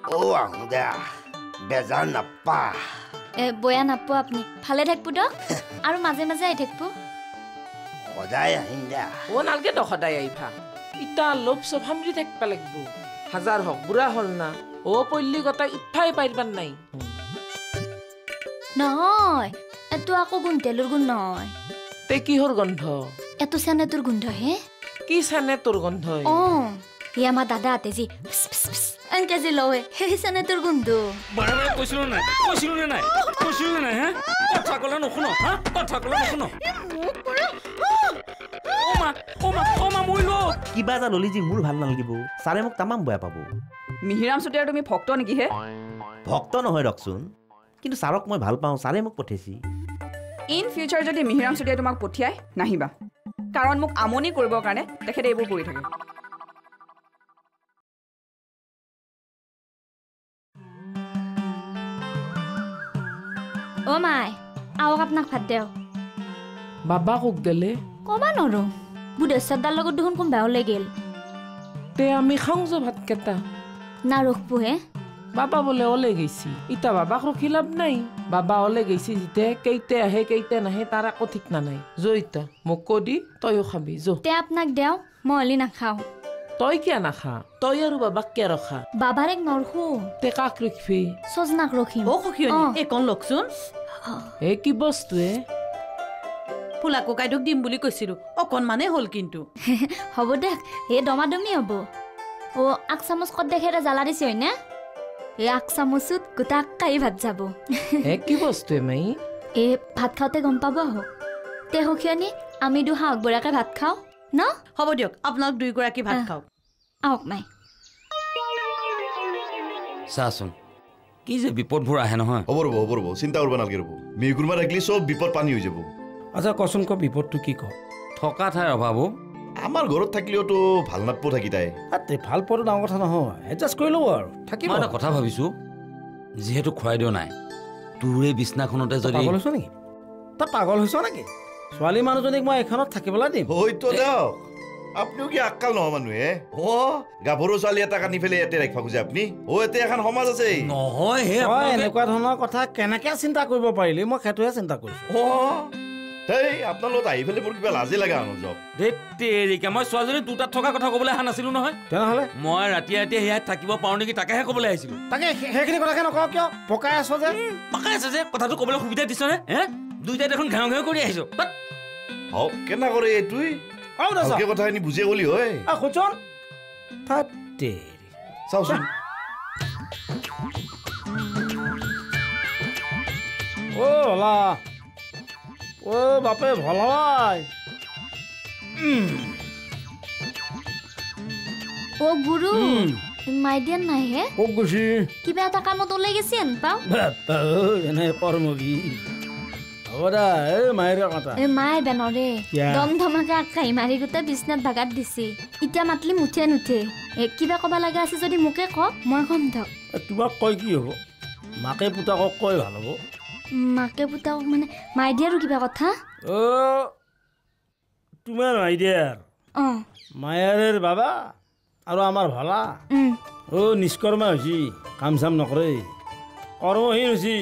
ও আহুদা বেজাৰ নাপা বয়া নাপো আপনি ভালে থাকবো দ আৰু মাজে মাজে আহি থাকবো সদায় আহিম দা ও নালগে দ সদায় আইভা ইটা লোভ চব সামৰি থাকিব লাগিব হাজাৰ হওক বুঢ়া হ'ল না ও পল্লী গতাই উঠাই পাৰিবাৰ নাই নহয় এটো আকৌ গুণতেলৰ গুণ নহয় তে কিহৰ গন্ধ এটো চেনেটোৰ গোন্ধ হে কি চানে তোৰ গন্ধ ই আমাৰ দাদা হাতে যি এনেকে যি লয় সেই চেনেটোৰ গোন্ধ বাৰে বাৰে কৈছিলো নাই হে কথা ক'লে নুশুনো হা কথা ক'লে নুশুনো কিবা এটা ললি যি মোৰ ভাল নালাগিব ছাৰে মোক তামাম বেয়া পাব মিহিৰাম চুতীয়াৰ তুমি ভক্ত নেকি হে ভক্ত নহয় ৰকচোন কিন্তু ছাৰক মই ভাল পাওঁ ছাৰে মোক পঠিয়াইছি ইন ফিউচাৰ যদি মিহিৰাম চুতীয়াই তোমাক পঠিয়াই নাহিবা কাৰণ মোক আমনি কৰিবৰ কাৰণে তেখেতে এইবোৰ কৰি থাকে অ মাই আওক আপোনাক ভাত দেও বাবা কোক দিলে কবা নৰো বুধেশ্বৰদাৰ লগত দেখোন কোনোবা ওলাই গেল তে আমি খাওঁ যে ভাত কেইটা না ৰখবো হে বাবা বোলে ওলে গৈছি ইটা বাবাক ৰখি লাভ নাই বাবা ওলে গৈছি যেতিয়া কেইতে আহে কেইতে নাহে তাৰ একো ঠিক নাই জয়িতা মোক কৈ দি তইও খাবি যো তে আপোনাক দেও মই হলি নাখাওঁ তই কিয় নাখা তই আৰু বাবাক কিয় ৰখা বাবাৰ এক নৰখো তে কাক ৰখিবি সজনাক ৰখিম অ সখিয়নি একন লকচোন এ কি বস্তুৱে ফুলা ককাইটোক দিম বুলি কৈছিলো অকণমানে হ'ল কিন্তু হ'ব দে এই দমাদমি হ'ব ও আক চামুচ কত দেখে জ্বালা দিছে হয়নে এই আক চামুচত গোটা কাই ভাত যাব এ কি বস্তুৱে মাই এই ভাত খাওঁতে গম পাব আহক তে সখিয়নি আমি দু হাঁহক বৰাকে ভাত খাওঁ ন হ'ব দিয়ক আপোনালোক দুইগৰাকী ভাত খাওক আহক মাই চাচোন কি যে বিপদবোৰ আহে নহয় হ'ব ৰ'ব চিন্তা কৰিব নালাগে ৰ'ব মিগুৰমা ৰাখিলে চব বিপদ পানী হৈ যাব আচ্ছা কচোন ক বিপদটো কি ক থকা ঠাইৰ অভাৱো আমাৰ ঘৰত থাকিলেওতো ভাল নাপাব থাকি তাই ভাল পোৱাটো ডাঙৰ কথা নহয় এডজাষ্ট কৰি ল'ব আৰু থাকিব মই এটা কথা ভাবিছোঁ যিহেতু খুৱাই দিওঁ নাই তোৰ এই বিছনাখনতে যদি পাগল হৈছ নেকি তই পাগল হৈছ নেকি ছোৱালী মানুহজনীক মই এইখনত থাকিবলৈ দিম হয়তো দিয়ক আপুনিও কি আক্কাল নহয় মানুহে গাভৰু ছোৱালী এটা কানি ফেলে ইয়াতে ৰাখিব খোজে আপুনি ইয়াতে এখন সমাজ আছে নহয় এনেকুৱা ধৰণৰ কথা কেনেকে চিন্তা কৰিব পাৰিলি মই সেইটোহে চিন্তা কৰিছো হেই আপোনাৰ লগত আহি পেলাই মোৰ কিবা লাজে লগা হ'ল জব তেৰিকা মই ছোৱালীজনী দুটাত থকা কথা ক'বলৈ অহা নাছিলো নহয় তেনেহ'লে মই ৰাতিয়ে সেয়াত থাকিব পাৰোঁ নেকি তাকেহে ক'বলৈ আহিছিলো তাকে সেইখিনি কথাকে নকওঁ কিয় পকাই আছ যে কথাটো ক'বলৈ সুবিধা দিছ নে হে দুইটাই দেখোন ঘেও ঘেও কৰি আহিছো কেনে কৰে এইটোৱে কথাখিনি বুজে গলি হয় খুচোন চাওচোন বাপে ভাল হয় ও গুৰু মাই দিয়া নাই হে ক'ত গৈছি কিবা এটা কামত ওলাই গেছি পাও এনে কৰ্মগী হ'ব দা এই মায়েৰে কথা মায়ে বেনৰে দম ধমাকে আকাই মাৰি গোটেই বিছনাত ভাগাত দিছি এতিয়া মাতলি মুঠে নুঠে কিবা ক'বা লগা আছে যদি মোকে কওক মই কম দিয়ক তোমাক কয় কি হ'ব মাকে পুতাকক কয় ভাল হ'ব মাকে পুতাকক মানে মাই দিয়াৰো কিবা কথা তোমাৰ মাইদিয়াৰ মায়াৰেৰ বাবা আৰু আমাৰ ভালা নিষ্কৰ্মা হৈছি কাম চাম নকৰে কৰ্মহীন হৈছি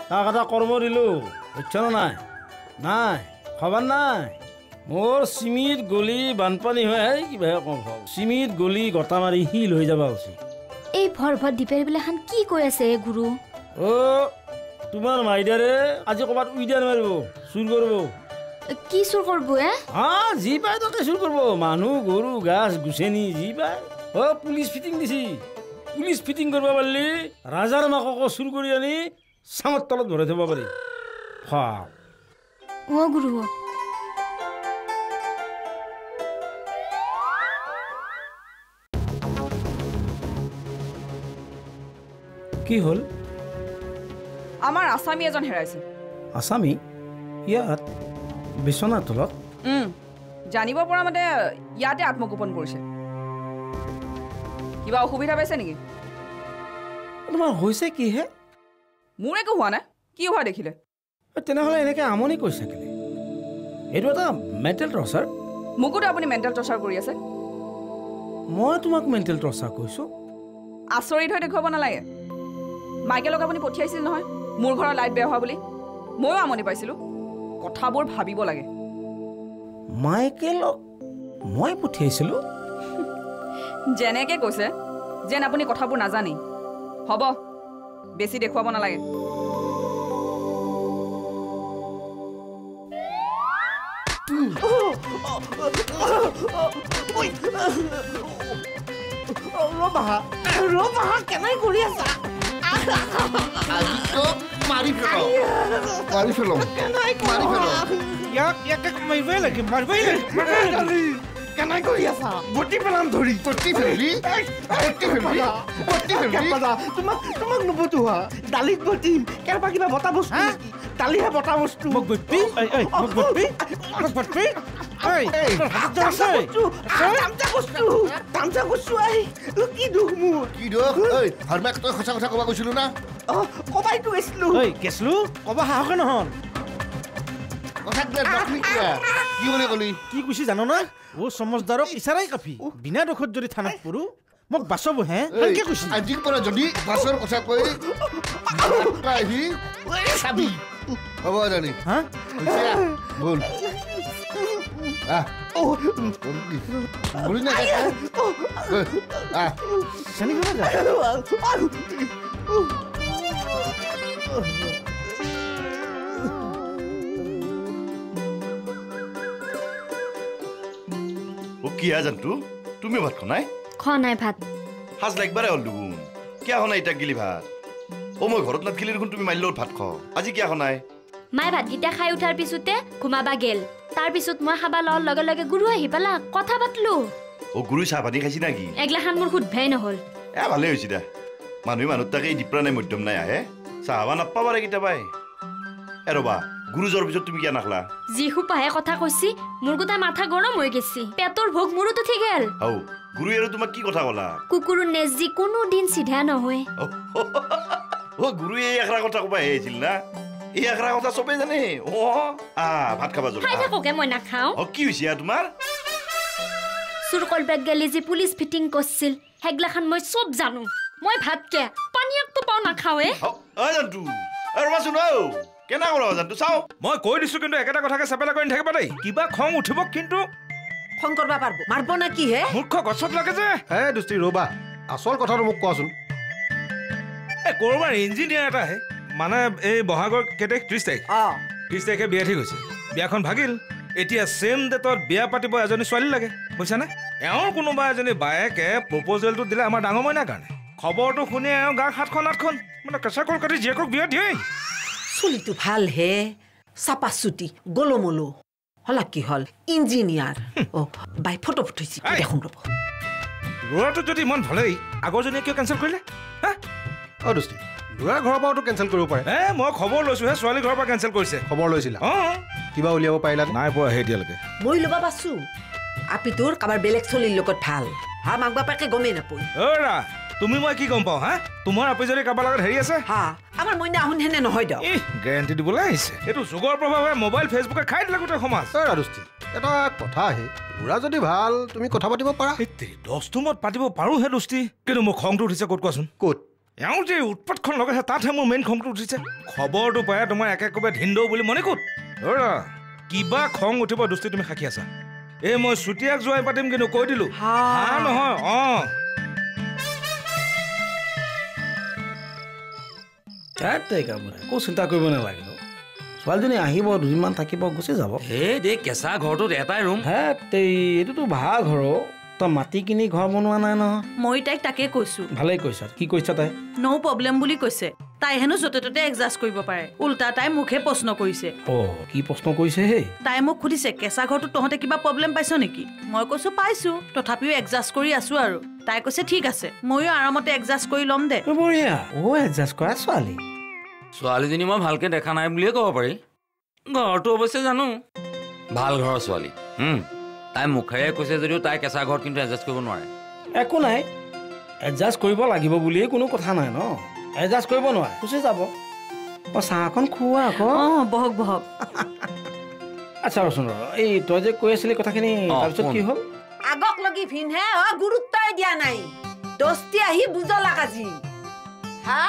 তাক এটা কৰ্ম দিলোঁ বুজিছ নাই নাই খবৰ নাই মোৰ চিমিত গলি বানপানী হৈ কিবাহে কম হওক চিমিত গলি গটা মাৰি শিল হৈ যাব উচিত এই ভৰ দীপেৰ বিলাখান কি কৈ আছে গুৰু তোমাৰ মাইদাৰে আজি ক'ৰবাত উইদাৰ মাৰিব চুৰ কৰিব কি চুৰ কৰিব যি পায় তাকে চুৰ কৰিব মানুহ গৰু গাছ গুচেনি যি পায় পুলিচ ফিটিং দিছি পুলিচ ফিটিং কৰিব পাৰিলি ৰাজাৰ মাককো চুৰ কৰি আনি চাঙৰ তলত ভৰাই থব পাৰি গুৰু কি হ'ল আমাৰ আছামী এজন হেৰাইছে আছামী ইয়াত বিচনাৰ তলত জানিব পৰা মতে ইয়াতে আত্মগোপন কৰিছে কিবা অসুবিধা পাইছে নেকি তোমাৰ হৈছে কি হে মোৰ একো হোৱা নাই কি হোৱা দেখিলে তেনেহ'লে এনেকৈ আমনি কৈছে কেলে এইটো এটা মেণ্টেল টৰ্চাৰ মোকোতো আপুনি মেণ্টেল টৰ্চাৰ কৰি আছে মই তোমাক মেণ্টেল টৰ্চাৰ কৈছোঁ আচৰিত হৈ দেখুৱাব নালাগে মাইকেলক আপুনি পঠিয়াইছিল নহয় মোৰ ঘৰৰ লাইট বেয়া হোৱা বুলি ময়ো আমনি পাইছিলোঁ কথাবোৰ ভাবিব লাগে মাইকেলক মই পঠিয়াইছিলোঁ যেনেকৈ কৈছে যেন আপুনি কথাবোৰ নাজানেই হ'ব বেছি দেখুৱাব নালাগে কেনেকৈ কৰি আছা মাৰি পেলাম মাৰিবই লাগে কেনেকৈ কৰি আছা বটি পেলাম ধৰি তোমাক নবতো হোৱা দালিত বটিম কেনেবা কিবা বটা বস্তু দালিহে বটা বস্তু মোক বটবি কি কৈছি জানো না ও সমজদাৰক ইচাৰাই কাফি বিনা দোষত যদি থানাত পৰো মোক বাছব হে ভালকে কৈছি আজিৰ পৰা যদি বাছৰ কথা কৈ আহি চাবি হ'ব জানি হা বল বলি না জানি গলা যা কি জানতো তুমি ভাত খনাই খোৱা নাই ভাত সাজ লাগবাৰে হ'ল দুগুণ কিয় খনাই ইটা গিলি ভাত মই ঘৰত নাথাকিলে দেখোন তুমি মাৰিলেও ভাত খাওঁ আজি কিয় খনাই মায়ে ভাতকেইটা খাই উঠাৰ পিছতে ঘুমাবা গেল তাৰ পিছত মই খাবা লোৱাৰ লগে লগে গুৰু আহি পালা কথা পাতলো গুৰু চাহ পানী খাইছি নাকি এগলাখান মোৰ সুধভাই নহ'ল ভালে হৈছে দা মানুহ তাকে এই দীপ্ৰা নাই মধ্যম নাই আহে চাহাবা নাপাবাৰে কেতিয়াবাই ৰবা গুৰু যোৱাৰ পিছত তুমি কিয় নাখলা যি সোপাহে কথা কৈছি মোৰ গোটা মাথা গৰম হৈ গেছি পেটৰ ভোক মোৰোতো ঠিক গেল গুৰু আৰু তোমাক কি কথা কলা কুকুৰৰ নেজ যি কোনো দিন চিধা নহয় গুৰু এই এখৰা কথা কবা আহিছিল না এই এখৰা কথা চবেই জানে ভাত খাবা যোৱা খাই থাকোকে মই নাখাওঁ কি হৈছে তোমাৰ চুৰ কলবেক গেলি যি পুলিচ ফিটিং কৰিছিল হেগলাখান মই চব জানো মই ভাতকে পানী একটো পাও নাখাওৱে জানতো ৰবাচোন কেনে কৰা জানতো চাও মই কৈ দিছো কিন্তু একেটা কথাকে চেপেলা কৰি নাথাকিবা দেই কিবা খং উঠিব কিন্তু খং কৰবা পাৰব মাৰব না কি হে মূৰ্খ গছত লাগে যে হে দুষ্টি ৰবা আচল কথাটো মোক কোৱাচোন কৰবাৰ ইঞ্জিনিয়াৰ এটা আহে মানে এই বহাগৰ কেইতাৰিখ 30 তাৰিখ 30 তাৰিখে বিয়া ঠিক হৈছে বিয়াখন ভাগিল এতিয়া সেম ডেটত বিয়া পাতিব এজনী ছোৱালী লাগে বুজিছানে এওঁৰ কোনোবা এজনী বায়েকে প্ৰপ'জেলটো দিলে আমাৰ ডাঙৰ মইনাৰ কাৰণে খবৰটো শুনি এওঁ গাৰ 7খন 8খন মানে কেঁচা কল কাটি জীয়েকক বিয়া দিয়ে চুলিটো ভাল হে চাপা চুটি গলমলো হলা কি হল ইঞ্জিনিয়াৰ বাই ফটো পঠাইছি দেখোন ৰব ল'ৰাটো যদি ইমান ভালেই আগৰজনীয়ে কিয় কেঞ্চেল কৰিলে দুষ্টি ল'ৰাৰ ঘৰৰ পৰাতো কেঞ্চেল কৰিব পাৰে মই খবৰ লৈছোহে ছোৱালী ঘৰৰ পৰা কেঞ্চেল কৰিছে খবৰ লৈছিলা কিবা উলিয়াব পাৰিলা নাই পোৱা এতিয়ালৈকে মই ল'বা পাছো আপিটোৰ কাবাৰ বেলেগ চলিৰ লগত ভাল মাক বাপাকে গমেই নাপায় তুমি মই কি গম পাওঁ তোমাৰ আপি যদি কাৰোবাৰ লগত হেৰি আছে আমাৰ মইনা আহুন হেনে নহয় দিয়ক গেৰাণ্টি দিবলৈ আহিছে এইটো যুগৰ প্ৰভাৱে মোবাইল ফেচবুকে খাই দিলে গোটেই সমাজ দুষ্টি এটা কথা আহে ল'ৰা যদি ভাল তুমি কথা পাতিব পাৰা 10 মত পাতিব পাৰোঁ হে দুষ্টি কিন্তু মোৰ খংটো উঠিছে ক'ত কোৱাচোন ক'ত এওঁ যে উৎপাতখন লগাইছে তাতহে মোৰ মেইন খংটো উঠিছে খবৰটো পাই তোমাৰ একেকোবে ধিন্দৌ বুলি মনে ক'ত কিবা খং উঠিব দুষ্টি তুমি সাক্ষী আছা এই মই চুতীয়াক যোৱাই পাতিম কিন্তু কৈ দিলো নহয় একো চিন্তা কৰিব নালাগে ছোৱালীজনী আহিব দুদিনমান থাকিব গুচি যাব এই কেঁচা ঘৰটোত এটাই ৰুম এইটোতো ভাড়া ঘৰ তই মাটি কিনি ঘৰ বনোৱা নাই নহয় মই তাইক তাকে কৈছো ভালেই কৈছা কি কৈছা তাই নো প্ৰব্লেম বুলি কৈছে তাই হেনো য'তে ত'তে এডজাষ্ট কৰিব পাৰে উল্টা তাই মুখে প্ৰশ্ন কৰিছে কি প্ৰশ্ন কৰিছে হে তাই মোক সুধিছে কেঁচা ঘৰটো তহঁতে কিবা প্ৰব্লেম পাইছ নেকি মই কৈছো পাইছো তথাপিও এডজাষ্ট কৰি আছো আৰু তাই কৈছে ঠিক আছে ময়ো আৰামতে এডজাষ্ট কৰি ল'ম দে বঢ়িয়া এডজাষ্ট কৰা ছোৱালীজনী মই ভালকে দেখা নাই বুলিয়ে ক'ব পাৰি ঘৰটো অৱশ্যে জানো ভাল ঘৰৰ ছোৱালী তাই মুখেৰে কৈছে যদিও তাই কেঁচা ঘৰত কিন্তু এডজাষ্ট কৰিব নোৱাৰে একো নাই এডজাষ্ট কৰিব লাগিব বুলিয়ে কোনো কথা নাই ন এডজাষ্ট কৰিব নোৱাৰে গুচি যাব চাহখন খুওৱা আকৌ বহক বহক আচ্ছা ৰচোন এই তই যে কৈ আছিলি কথাখিনি তাৰপিছত কি হ'ল আগক লগি ভিনহে গুৰুত্বই দিয়া নাই দস্তি আহি বুজলা কাজি হা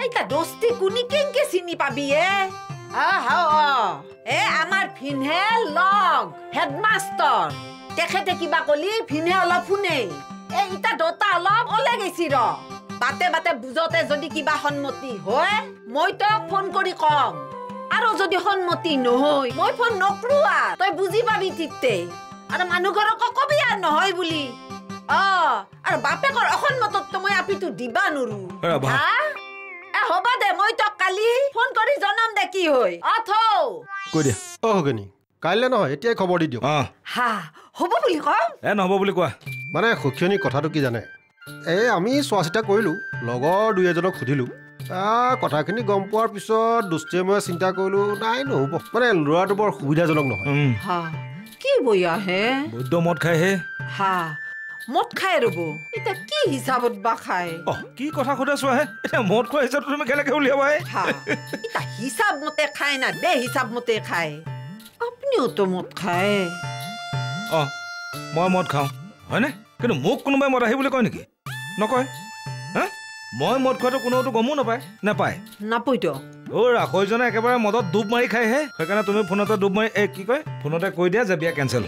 এইটা দস্তি কুনি কেংকে চিনি পাবি আমাৰ ভিনহে লগ হেডমাষ্টাৰ তেখেতে কিবা কলি ভিনে অলপ শুনে ইটা দতা অলপ ওলাই গৈছি ৰ বাতে বাতে বুজতে যদি কিবা সন্মতি হয় মই তোক ফোন কৰি কম আৰু যদি সন্মতি নহয় মই ফোন নকৰো তই বুজি পাবি তিতে আৰু মানুহ ঘৰক কবি আৰু নহয় বুলি আৰু বাপেকৰ অসন্মতত মই আপিটো দিবা নৰো হবা দে মই তোক কালি ফোন কৰি জনাম দে কি হয় কৈ দিয়া হগনি কাইলৈ নহয় এতিয়াই খবৰ দি দিয়ক হা হ'ব বুলি কম নহ'ব বুলি কোৱা মানে সখীয়নী কথাটো কি জানে আমি চোৱা চিতা কৰিলোঁ লগৰ দুই এজনক সুধিলোঁ কথাখিনি গম পোৱাৰ পিছত দুষ্টিয়ে মই চিন্তা কৰিলোঁ নাই নহ'ব মানে ল'ৰাটো বৰ সুবিধাজনক নহয় কি বয়া হে বৈদ্য মদ খাইহে মদ খাই ৰব এতিয়া কি হিচাপত বা খাই কি কথা সোধা চোৱাহে এতিয়া মদ খোৱা হিচাপটো তুমি কেনেকে উলিয়াবা এতিয়া হিচাপ মতে খাই না বে হিচাপ মতে খাই আপুনিও তো মদ খায় মই মদ খাওঁ হয়নে কিন্তু মোক কোনোবাই মদ আহি বুলি কয় নেকি নকয় মই মদ খোৱাটো কোনোতো গমো নাপায় নাপায়তো ৰাখৈজনে একেবাৰে মদত ডুব মাৰি খাইহে সেইকাৰণে তুমি ফোনতে ডুব মাৰি কি কয় ফোনতে কৈ দিয়া যে বিয়া কেঞ্চেল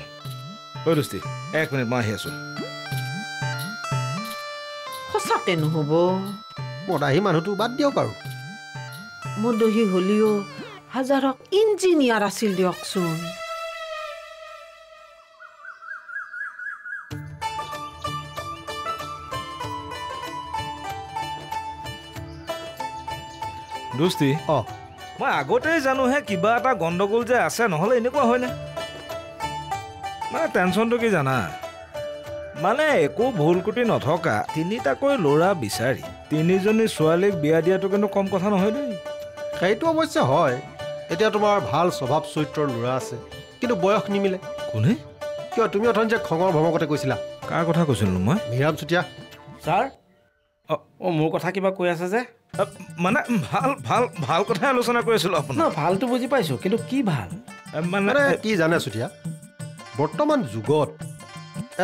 দোস্তি 1 মিনিট মই আহি আছো সঁচাকে নহ'ব মদাহী মানুহটো বাদ দিয়ক আৰু মদহী হলিও হাজাৰক ইঞ্জিনিয়াৰ আছিল দিয়কচোন দোস্তি মই আগতেই জানোহে কিবা এটা গণ্ডগোল যে আছে নহ'লে এনেকুৱা হয়নে মানে টেনশ্যনটো কি জানা মানে একো ভুল কুটি নথকা তিনিটাকৈ ল'ৰা বিচাৰি তিনিজনী ছোৱালীক বিয়া দিয়াটো কিন্তু কম কথা নহয় দেই সেইটো অৱশ্যে হয় এতিয়া তোমাৰ ভাল স্বভাৱ চৰিত্ৰৰ ল'ৰা আছে কিন্তু বয়স নিমিলে কোনে কিয় তুমি অথনি যে খঙৰ ভমকতে কৈছিলা কাৰ কথা কৈছিলো মই মিৰাম চুতীয়া ছাৰ মোৰ কথা কিবা কৈ আছে যে মানে ভাল ভাল ভাল কথাই আলোচনা কৰি আছিলো আপোনাৰ ভালটো বুজি পাইছো কিন্তু কি ভাল মানে কি জানে চুতীয়া বৰ্তমান যুগত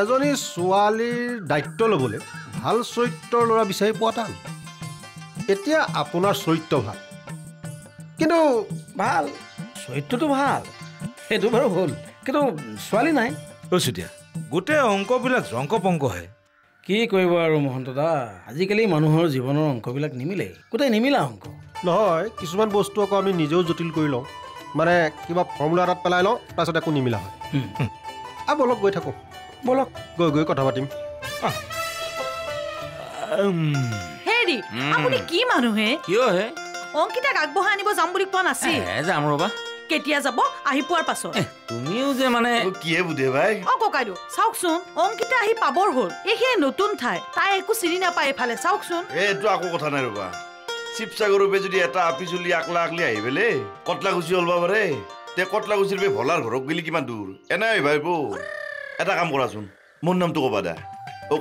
এজনী ছোৱালীৰ দায়িত্ব ল'বলৈ ভাল চৰিত্ৰৰ ল'ৰা বিচাৰি পোৱা টান এতিয়া আপোনাৰ চৰিত্ৰ ভাল কিন্তু ভাল চৰিত্ৰটো ভাল সেইটো বাৰু হ'ল কিন্তু ছোৱালী নাই চুতীয়া গোটেই অংকবিলাক জংক পংকহে কি কৰিব আৰু মহন্ত দা আজিকালি মানুহৰ জীৱনৰ অংকবিলাক নিমিলে গোটেই নিমিলা অংক নহয় কিছুমান বস্তু আকৌ আমি নিজেও জটিল কৰি লওঁ মানে কিবা ফৰ্মুলা এটাত পেলাই লওঁ তাৰপিছত একো নিমিলা হয় বলক গৈ থাকোঁ বলক গৈ কথা পাতিম হেৰি আপুনি কি মানুহে কিয় হে অংকিতাক আগবঢ়াই আনিব যাম বুলি কোৱা নাছিল যাম ৰবা কেতিয়া যাব আহি পোৱাৰ পাছত তুমিও যে মানে কিয়ে বুধে ভাই ককাইদেউ চাওকচোন অংকিতা আহি পাবৰ হ'ল এইখিনি নতুন ঠাই তাই একো চিনি নাপায় এইফালে চাওকচোন এইটো আকৌ কথা নাই ৰবা শিৱসাগৰৰ পৰা যদি এটা আপিচলি আকলা আকলি আহি পেলে কটলাগুচি ওলবা পাৰে তে কটলাগুচিৰ পৰা ভলাৰ ঘৰক গেলি কিমান দূৰ এনে ভাই বৌ এটা কাম কৰাচোন মোৰ নামটো ক'বা দা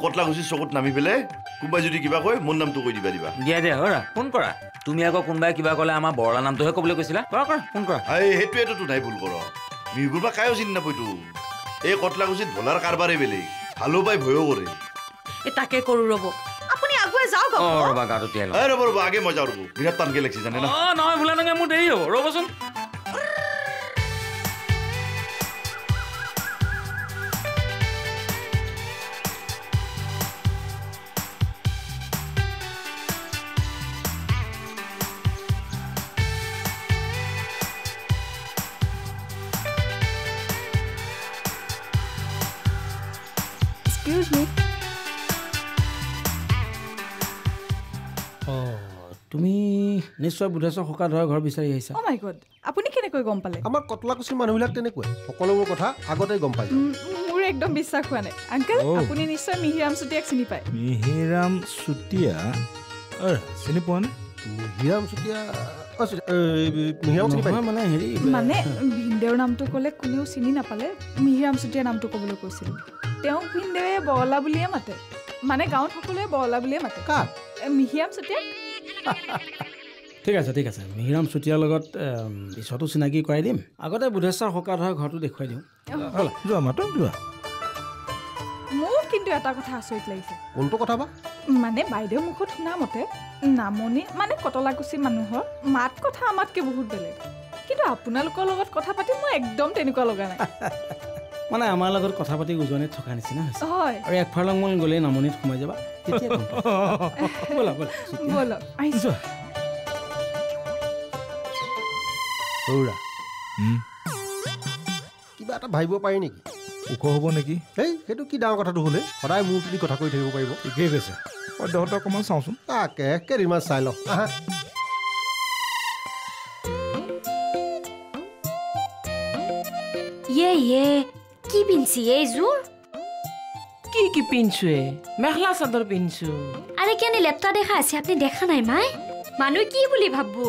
কটলাগুচিৰ চকুত নামি পেলে কোনোবাই যদি কিবা কয় মোৰ নামটো কৈ দিবা দিয়া হৰা ফোন কৰা তুমি আকৌ কোনোবাই কিবা ক'লে আমাৰ বৰলা নামটোহে ক'বলৈ কৈছিলা কৰা ফোন কৰা সেইটোৱেতো নাই ভুল কৰ মিহুৰ পৰা কায়ো চিনি নাপায়তো এই কটলাগুচিত ভলাৰ কাৰবাৰে বেলেগ ভালো পাই ভয়ো কৰে তাকে কৰো ৰ'ব আপুনি আগুৱাই যাওক ৰ'বা গাটো তিয়াই ৰ'ব আগে মই যাওঁ ৰ'ব বিৰাট টানকে লাগিছে জানে না নহয় ভোলা নগে মোৰ দেৰি হ'ব ৰ'বচোন তুমি নিশ্চয় বুধেশ্বৰ সকা ধৰা ঘৰ বিচাৰি আহিছা মাই গড আপুনি কেনেকৈ গম পালে আমাৰ কটলাকুচিৰ মানুহবিলাক তেনেকুৱাই সকলোবোৰ কথা আগতেই গম পাই মোৰ একদম বিশ্বাস হোৱা নাই আংকেল আপুনি নিশ্চয় মিহিৰাম চুতীয়াক চিনি পায় মিহিৰাম চুতীয়া চিনি পোৱা নে মিহিৰাম চুতীয়া মানে হেৰি মানে ভিনদেউৰ নামটো ক'লে কোনেও চিনি নাপালে মিহিৰাম চুতীয়া নামটো ক'বলৈ কৈছিল তেওঁক ভিনদেৱে বৰলা বুলিয়ে মাতে মানে গাঁৱত সকলোৱে বৰলা বুলিয়ে মাতে কাক মিহিৰাম চুতীয়াক ঠিক আছে মিহিৰাম চুতীয়াৰ লগত পিছতো চিনাকি কৰাই দিম আগতে বুধেশ্বৰ সকা ধৰা ঘৰটো দেখুৱাই দিওঁ যোৱা মাতো যোৱা মোক কি কিন্তু এটা কথা আচৰিত লাগিছে কোনটো কথা বা মানে বাইদেউ মুখত শুনা মতে নামনি মানে কটলাকুচি মানুহৰ মাত কথা আমাতকৈ বহুত বেলেগ কিন্তু আপোনালোকৰ লগত কথা পাতি মই একদম তেনেকুৱা লগা নাই মানে আমাৰ লগত কথা পাতি উজনিত থকা নিচিনা হৈছে হয় আৰু একফালমান গ'লে নামনিত সোমাই যাবা তেতিয়া গম পাবা। ব'লা ব'লক আহিছোঁ সৌৰা কিবা এটা ভাবিব পাৰি নেকি ওখ হ'ব নেকি এই সেইটো কি ডাঙৰ কথাটো হ'লে সদায় মোৰ তুলি কথা কৈ থাকিব পাৰিব ঠিকেই কৈছে পদ্যহঁতক অকণমান চাওঁচোন তাকে কেইদিনমান চাই লওঁ আহা কি পিন্ধছি এইযোৰ কি পিন্ধছোৱে মেখেলা চাদৰ পিন্ধছো আৰে কেনে লেপটা দেখা আছে আপুনি দেখা নাই মাই মানুহ কি বুলি ভাববো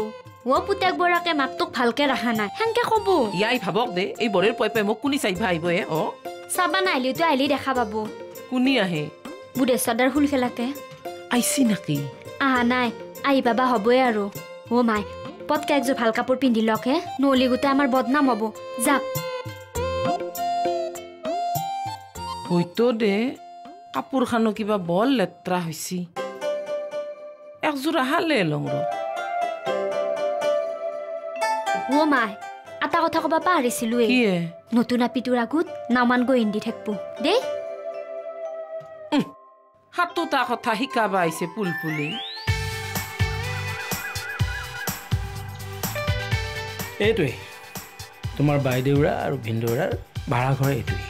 ও পুতেক বৰাকে মাতটোক ভালকে ৰাখা নাই হেনকে কব ইয়াই ভাবক দে এই বৰেৰ পইপে মোক কোনি চাইবা আহিব হে অ চাবা নাহিলেতো আহিলে দেখা পাব কোনি আহে বুঢ়েশ্বদাৰ ফুল খেলাকে আইছি নাকি আহা নাই আহি পাবা হ'বই আৰু অ মাই পটকে একযোৰ ভাল কাপোৰ পিন্ধি লওক হে নহ'লে গোটেই আমাৰ বদনাম হ'ব যাক হয়তো দে কাপোৰ খানো কিবা বৰ লেতেৰা হৈছি একযোৰ আহালে লং ৰ অ মাই এটা কথা কবা পাহৰিছিলোৱে কিয়ে নতুন আপিটোৰ আগত নামান গৈ ইন্দি থাকবো দেই সাতোটা কথা শিকাবা আহিছে পুলপুলি এইটোৱে তোমাৰ বাইদেউৰা আৰু ভিনদেউৰাৰ ভাড়াঘৰ এইটোৱেই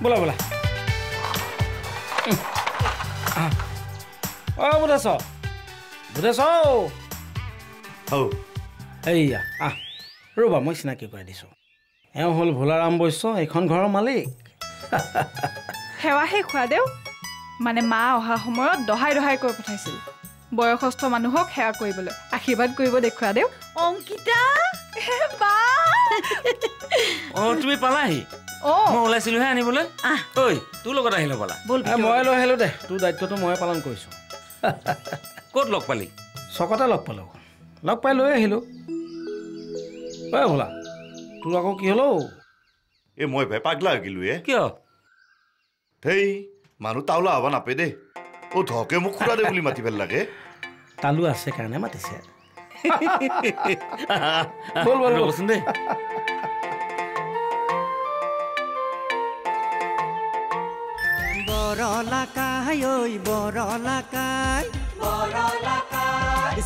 ব'লা ব'লা অ' বুধেশ এইয়া আহ ৰ'বা মই চিনাকি কৰাই দিছোঁ এওঁ হ'ল ভোলাৰাম বৈশ্য এইখন ঘৰৰ মালিক সেৱা শেষ হোৱা দেও মানে মা অহা সময়ত দহাই দহাই কৈ পঠাইছিল বয়সস্থ মানুহক সেৱা কৰিবলৈ আশীৰ্বাদ কৰিব দেখুওৱা দেও অংকিতা তুমি পালাহি মই ওলাইছিলোহে আনিবলৈ ঐ তোৰ লগত আহিলে পালা মই লৈ আহিলোঁ দে তোৰ দায়িত্বটো মই পালন কৰিছোঁ ক'ত লগ পালি চকতে লগ পালোঁ লগ পাই লৈ আহিলোঁ ঐ ভোলা তোৰ আকৌ কি হ'ল এই মই ভাই পাগলা হৈ গ'লো কিয় হেই মানুহ তাওলা হ'ব নাপে দেই অ' ধকে মোক খুৰা দে বুলি মাতিব লাগে তালু আছে কাৰণে মাতিছে ৰ'বচোন দেই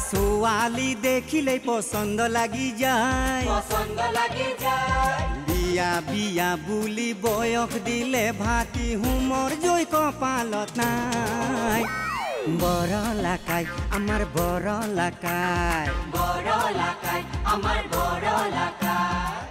ছোৱালী দেখিলেই পচন্দ লাগি যায় বিয়া বিয়া বুলি বয়স দিলে ভাতি হুমৰ জৈ কপালত নাই বৰলাকাই আমাৰ বৰলাকাই আমাৰ বৰলাকাই